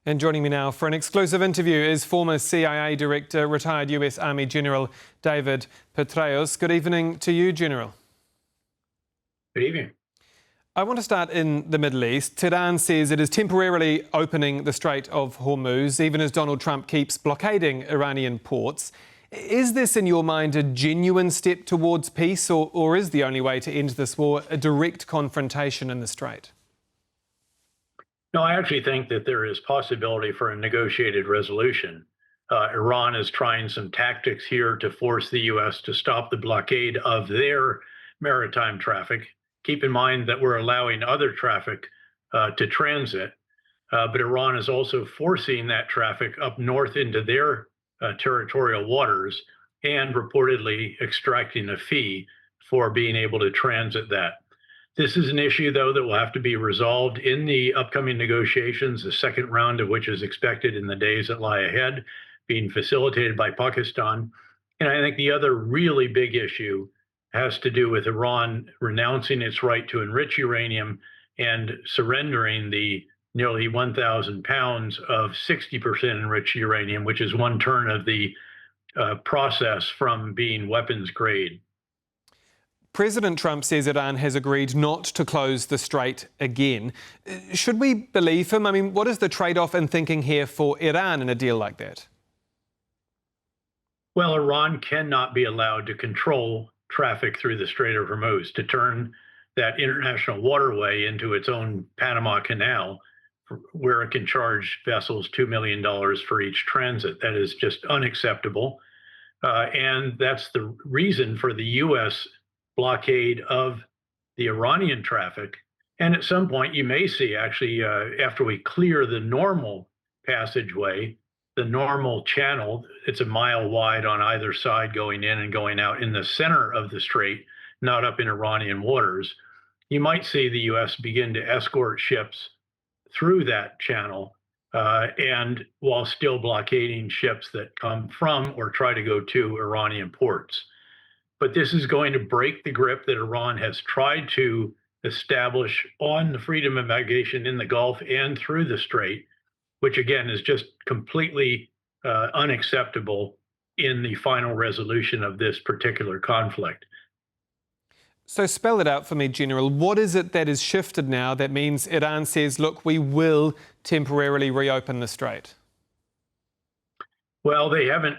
And joining me now for an exclusive interview is former CIA Director, retired US Army General David Petraeus. Good evening to you, General. Good evening. I want to start in the Middle East. Tehran says it is temporarily opening the Strait of Hormuz, even as Donald Trump keeps blockading Iranian ports. Is this, in your mind, a genuine step towards peace, or is the only way to end this war a direct confrontation in the Strait? No, I actually think that there is possibility for a negotiated resolution. Iran is trying some tactics here to force the U.S. to stop the blockade of their maritime traffic. Keep in mind that we're allowing other traffic to transit, but Iran is also forcing that traffic up north into their territorial waters and reportedly extracting a fee for being able to transit that. This is an issue, though, that will have to be resolved in the upcoming negotiations, the second round of which is expected in the days that lie ahead, being facilitated by Pakistan. And I think the other really big issue has to do with Iran renouncing its right to enrich uranium and surrendering the nearly 1,000 pounds of 60% enriched uranium, which is one turn of the process from being weapons grade. President Trump says Iran has agreed not to close the strait again. Should we believe him? I mean, what is the trade-off in thinking here for Iran in a deal like that? Well, Iran cannot be allowed to control traffic through the Strait of Hormuz, to turn that international waterway into its own Panama Canal, where it can charge vessels $2 million for each transit. That is just unacceptable. And that's the reason for the U.S. blockade of the Iranian traffic. And at some point, you may see, actually, after we clear the normal passageway, the normal channel, it's a mile wide on either side going in and going out in the center of the strait, not up in Iranian waters, you might see the U.S. begin to escort ships through that channel, and while still blockading ships that come from or try to go to Iranian ports. But this is going to break the grip that Iran has tried to establish on the freedom of navigation in the Gulf and through the Strait, which again is just completely unacceptable in the final resolution of this particular conflict. So spell it out for me, General. What is it that is shifted now that means Iran says, look, we will temporarily reopen the Strait? Well, they haven't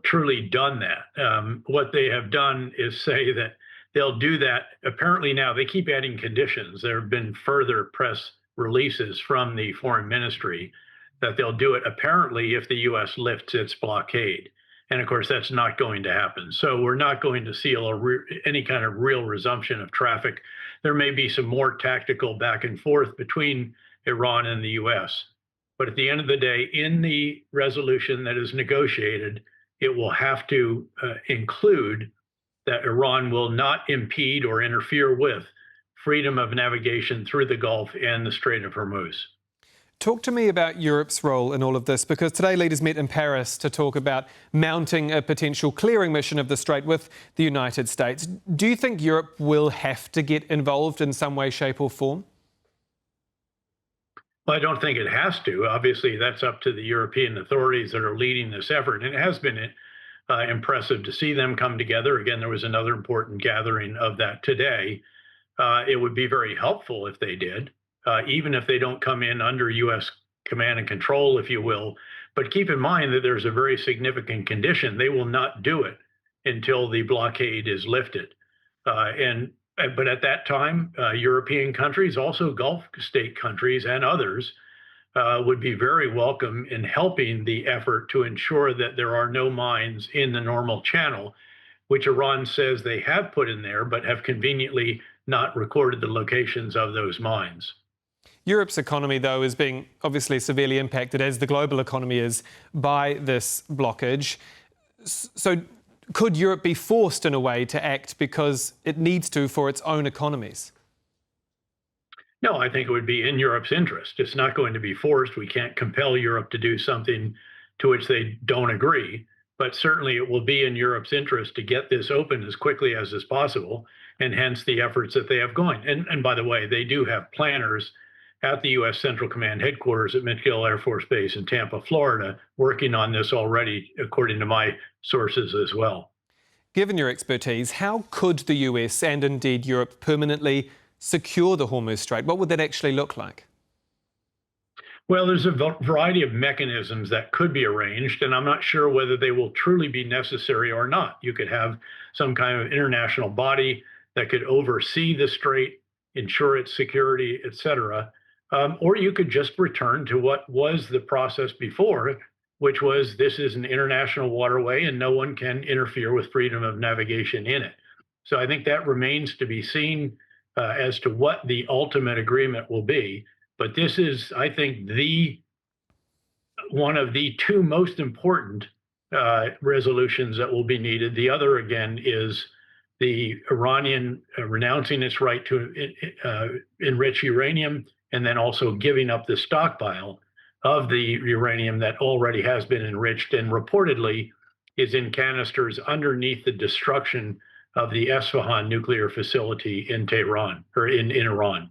truly done that. What they have done is say that they'll do that. Apparently now they keep adding conditions. There have been further press releases from the foreign ministry that they'll do it apparently if the U.S. lifts its blockade. And of course, that's not going to happen. So we're not going to see any kind of real resumption of traffic. There may be some more tactical back and forth between Iran and the U.S. But at the end of the day, in the resolution that is negotiated, it will have to include that Iran will not impede or interfere with freedom of navigation through the Gulf and the Strait of Hormuz. Talk to me about Europe's role in all of this, because today leaders met in Paris to talk about mounting a potential clearing mission of the Strait with the United States. Do you think Europe will have to get involved in some way, shape or form? Well, I don't think it has to. Obviously, that's up to the European authorities that are leading this effort. And it has been impressive to see them come together. Again, there was another important gathering of that today. It would be very helpful if they did. Even if they don't come in under U.S. command and control, if you will. But keep in mind that there's a very significant condition. They will not do it until the blockade is lifted. But at that time, European countries, also Gulf state countries and others, would be very welcome in helping the effort to ensure that there are no mines in the normal channel, which Iran says they have put in there, but have conveniently not recorded the locations of those mines. Europe's economy, though, is being obviously severely impacted, as the global economy is, by this blockage. So could Europe be forced in a way to act because it needs to for its own economies? No, I think it would be in Europe's interest. It's not going to be forced. We can't compel Europe to do something to which they don't agree. But certainly it will be in Europe's interest to get this open as quickly as is possible, and hence the efforts that they have going. And by the way, they do have planners at the U.S. Central Command headquarters at McGill Air Force Base in Tampa, Florida, working on this already, according to my sources as well. Given your expertise, how could the US and indeed Europe permanently secure the Hormuz Strait? What would that actually look like? Well, there's a variety of mechanisms that could be arranged, and I'm not sure whether they will truly be necessary or not. You could have some kind of international body that could oversee the strait, ensure its security, et cetera. Or you could just return to what was the process before, which was this is an international waterway and no one can interfere with freedom of navigation in it. So I think that remains to be seen as to what the ultimate agreement will be. But this is, I think, one of the two most important resolutions that will be needed. The other, again, is the Iranian renouncing its right to enrich uranium and then also giving up the stockpile of the uranium that already has been enriched and reportedly is in canisters underneath the destruction of the Esfahan nuclear facility in Tehran, or in Iran.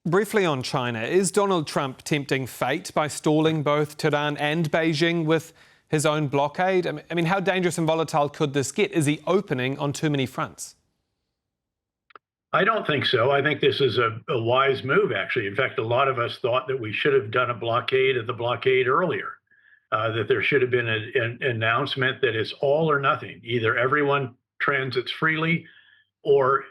Briefly on China, is Donald Trump tempting fate by stalling both Tehran and Beijing with his own blockade? I mean, how dangerous and volatile could this get? Is he opening on too many fronts? I don't think so. I think this is a wise move, actually. In fact, a lot of us thought that we should have done a blockade of the blockade earlier, that there should have been an announcement that it's all or nothing. Either everyone transits freely or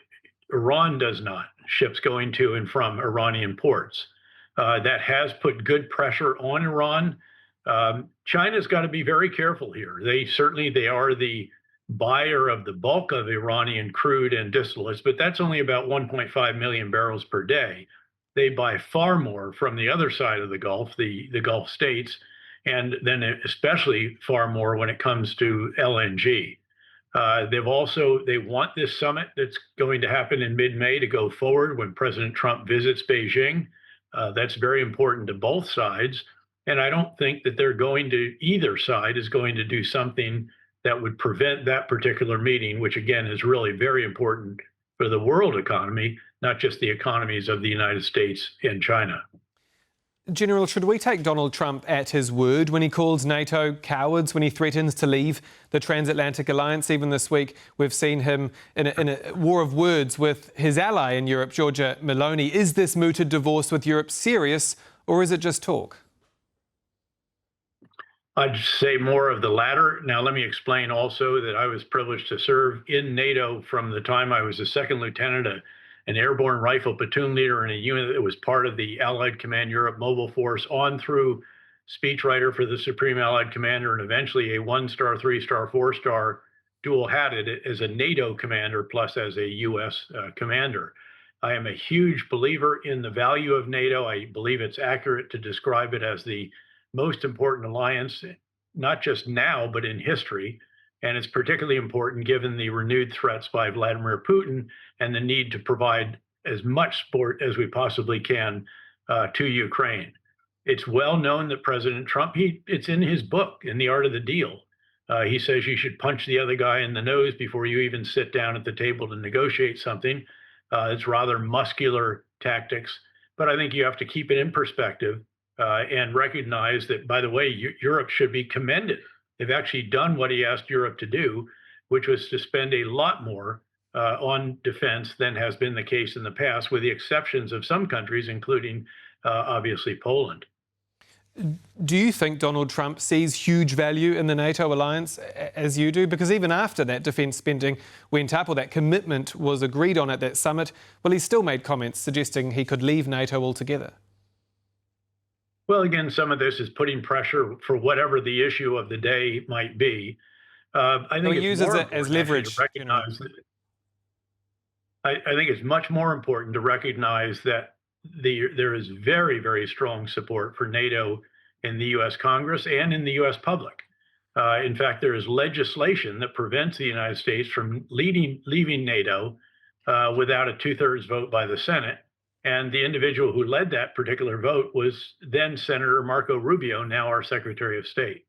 Iran does not, ships going to and from Iranian ports. That has put good pressure on Iran. China's got to be very careful here. They are the buyer of the bulk of Iranian crude and distillates, but that's only about 1.5 million barrels per day. They buy far more from the other side of the Gulf, the Gulf states, and then especially far more when it comes to LNG. They want this summit that's going to happen in mid-May to go forward when President Trump visits Beijing. That's very important to both sides. And I don't think that either side is going to do something that would prevent that particular meeting, which again is really very important for the world economy, not just the economies of the United States and China. General, should we take Donald Trump at his word when he calls NATO cowards, when he threatens to leave the transatlantic alliance? Even this week, we've seen him in a war of words with his ally in Europe, Giorgia Meloni. Is this mooted divorce with Europe serious, or is it just talk? I'd say more of the latter. Now, let me explain also that I was privileged to serve in NATO from the time I was a second lieutenant, an airborne rifle platoon leader in a unit that was part of the Allied Command Europe Mobile Force, on through speechwriter for the Supreme Allied Commander, and eventually a 1-star, 3-star, 4-star dual-hatted as a NATO commander plus as a U.S. commander. I am a huge believer in the value of NATO. I believe it's accurate to describe it as the most important alliance, not just now, but in history. And it's particularly important given the renewed threats by Vladimir Putin and the need to provide as much support as we possibly can to Ukraine. It's well known that President Trump, it's in his book, In the Art of the Deal. He says you should punch the other guy in the nose before you even sit down at the table to negotiate something. It's rather muscular tactics, but I think you have to keep it in perspective. And recognize that, by the way, Europe should be commended. They've actually done what he asked Europe to do, which was to spend a lot more on defense than has been the case in the past, with the exceptions of some countries, including obviously Poland. Do you think Donald Trump sees huge value in the NATO alliance, as you do? Because even after that defence spending went up, or that commitment was agreed on at that summit, well, he still made comments suggesting he could leave NATO altogether. Well, again, some of this is putting pressure for whatever the issue of the day might be. I think he uses it as leverage. I think it's much more important to recognize that there is very, very strong support for NATO in the U.S. Congress and in the U.S. public. In fact, there is legislation that prevents the United States from leaving NATO without a 2/3 vote by the Senate. And the individual who led that particular vote was then Senator Marco Rubio, now our Secretary of State.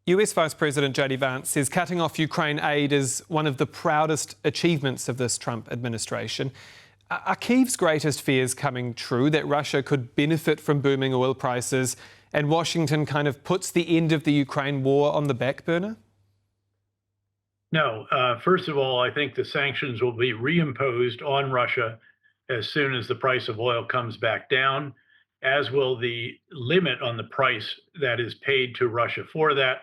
US Vice President J.D. Vance says cutting off Ukraine aid is one of the proudest achievements of this Trump administration. Are Kyiv's greatest fears coming true, that Russia could benefit from booming oil prices and Washington kind of puts the end of the Ukraine war on the back burner? No. First of all, I think the sanctions will be reimposed on Russia as soon as the price of oil comes back down, as will the limit on the price that is paid to Russia for that.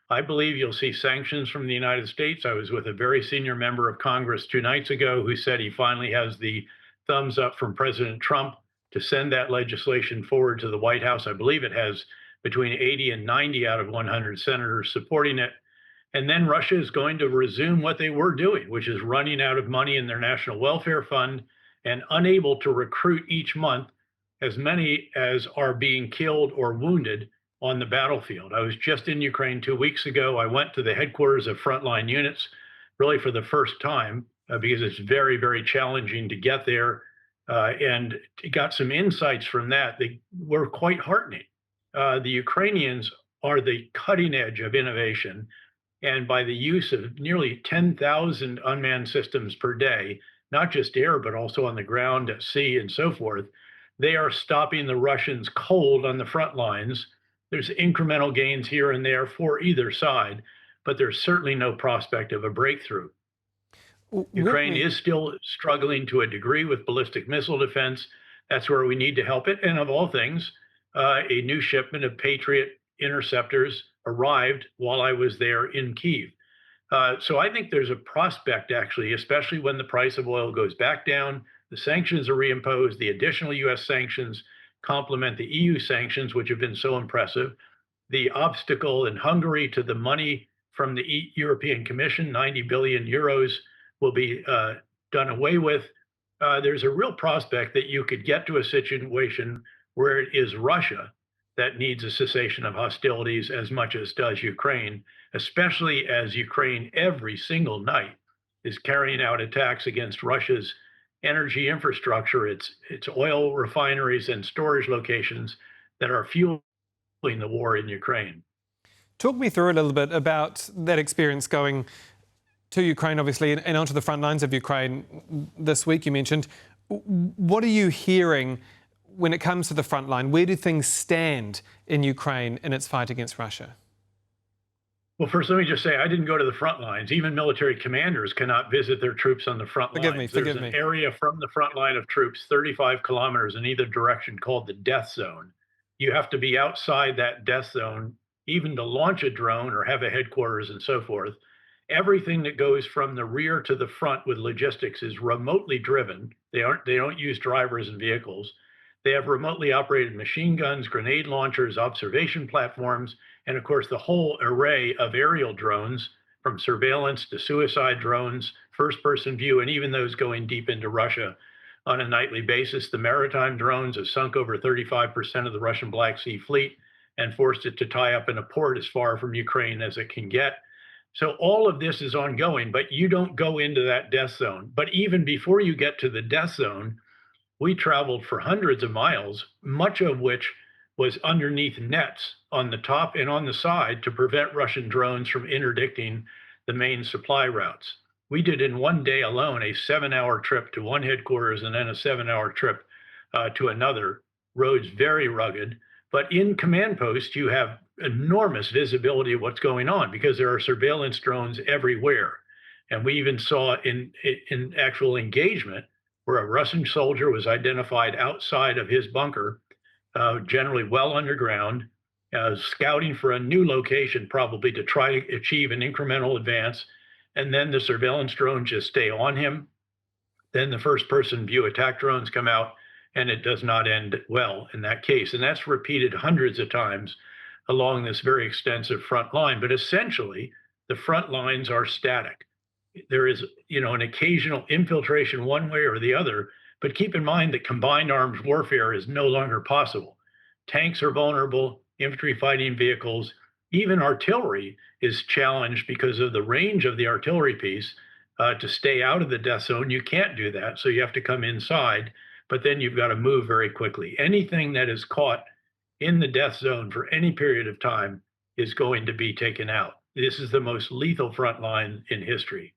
I believe you'll see sanctions from the United States. I was with a very senior member of Congress 2 nights ago who said he finally has the thumbs up from President Trump to send that legislation forward to the White House. I believe it has between 80 and 90 out of 100 senators supporting it. And then Russia is going to resume what they were doing, which is running out of money in their national welfare fund and unable to recruit each month as many as are being killed or wounded on the battlefield. I was just in Ukraine 2 weeks ago. I went to the headquarters of frontline units really for the first time because it's very, very challenging to get there, and got some insights from that. They were quite heartening. The Ukrainians are the cutting edge of innovation. And by the use of nearly 10,000 unmanned systems per day, not just air, but also on the ground, at sea, and so forth, they are stopping the Russians cold on the front lines. There's incremental gains here and there for either side, but there's certainly no prospect of a breakthrough. Ukraine is still struggling to a degree with ballistic missile defense. That's where we need to help it. And of all things, a new shipment of Patriot interceptors arrived while I was there in Kyiv. So I think there's a prospect, actually, especially when the price of oil goes back down, the sanctions are reimposed, the additional US sanctions complement the EU sanctions, which have been so impressive. The obstacle in Hungary to the money from the European Commission, 90 billion euros, will be done away with. There's a real prospect that you could get to a situation where it is Russia that needs a cessation of hostilities as much as does Ukraine, especially as Ukraine every single night is carrying out attacks against Russia's energy infrastructure, its oil refineries and storage locations that are fueling the war in Ukraine. Talk me through a little bit about that experience going to Ukraine, obviously, and onto the front lines of Ukraine this week, you mentioned. What are you hearing when it comes to the front line? Where do things stand in Ukraine in its fight against Russia? Well, first, let me just say, I didn't go to the front lines. Even military commanders cannot visit their troops on the front lines. Forgive me. There's an area from the front line of troops, 35 kilometers in either direction, called the death zone. You have to be outside that death zone, even to launch a drone or have a headquarters and so forth. Everything that goes from the rear to the front with logistics is remotely driven. They don't use drivers and vehicles. They have remotely operated machine guns, grenade launchers, observation platforms, and of course, the whole array of aerial drones, from surveillance to suicide drones, first-person view, and even those going deep into Russia on a nightly basis. The maritime drones have sunk over 35% of the Russian Black Sea fleet and forced it to tie up in a port as far from Ukraine as it can get. So all of this is ongoing, but you don't go into that death zone. But even before you get to the death zone, we traveled for hundreds of miles, much of which was underneath nets on the top and on the side to prevent Russian drones from interdicting the main supply routes. We did in one day alone a 7-hour trip to one headquarters and then a 7-hour trip to another. Roads very rugged, but in command posts, you have enormous visibility of what's going on because there are surveillance drones everywhere. And we even saw in actual engagement where a Russian soldier was identified outside of his bunker, generally well underground, scouting for a new location, probably to try to achieve an incremental advance. And then the surveillance drones just stay on him. Then the first person view attack drones come out, and it does not end well in that case. And that's repeated hundreds of times along this very extensive front line. But essentially, the front lines are static. There is, an occasional infiltration one way or the other, but keep in mind that combined arms warfare is no longer possible. Tanks are vulnerable, infantry fighting vehicles, even artillery is challenged because of the range of the artillery piece to stay out of the death zone. You can't do that, so you have to come inside, but then you've got to move very quickly. Anything that is caught in the death zone for any period of time is going to be taken out. This is the most lethal front line in history.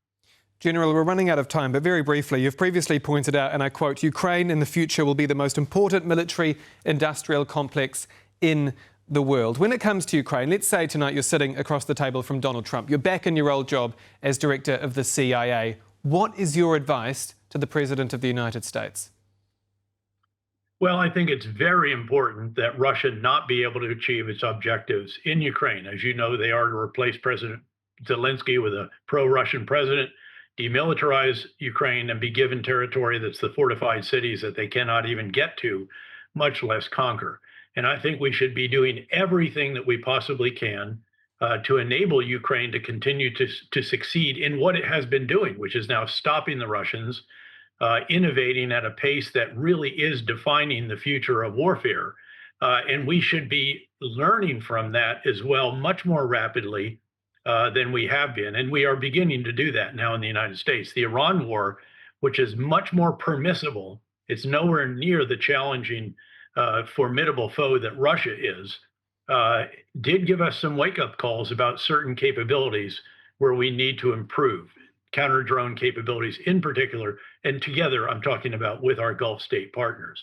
General, we're running out of time, but very briefly, you've previously pointed out, and I quote, Ukraine in the future will be the most important military-industrial complex in the world. When it comes to Ukraine, let's say tonight you're sitting across the table from Donald Trump. You're back in your old job as director of the CIA. What is your advice to the President of the United States? Well, I think it's very important that Russia not be able to achieve its objectives in Ukraine. As you know, they are to replace President Zelensky with a pro-Russian president, demilitarize Ukraine, and be given territory that's the fortified cities that they cannot even get to, much less conquer. And I think we should be doing everything that we possibly can to enable Ukraine to continue to succeed in what it has been doing, which is now stopping the Russians, innovating at a pace that really is defining the future of warfare. And we should be learning from that as well, much more rapidly than we have been. And we are beginning to do that now in the United States. The Iran war, which is much more permissible, it's nowhere near the challenging, formidable foe that Russia is, did give us some wake-up calls about certain capabilities where we need to improve, counter-drone capabilities in particular, and together I'm talking about with our Gulf state partners.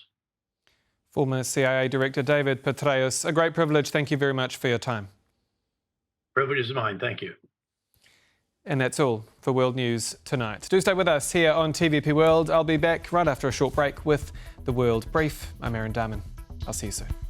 Former CIA Director David Petraeus, a great privilege. Thank you very much for your time. Privilege is mine. Thank you. And that's all for World News tonight. Do stay with us here on TVP World. I'll be back right after a short break with the World Brief. I'm Dahmen. I'll see you soon.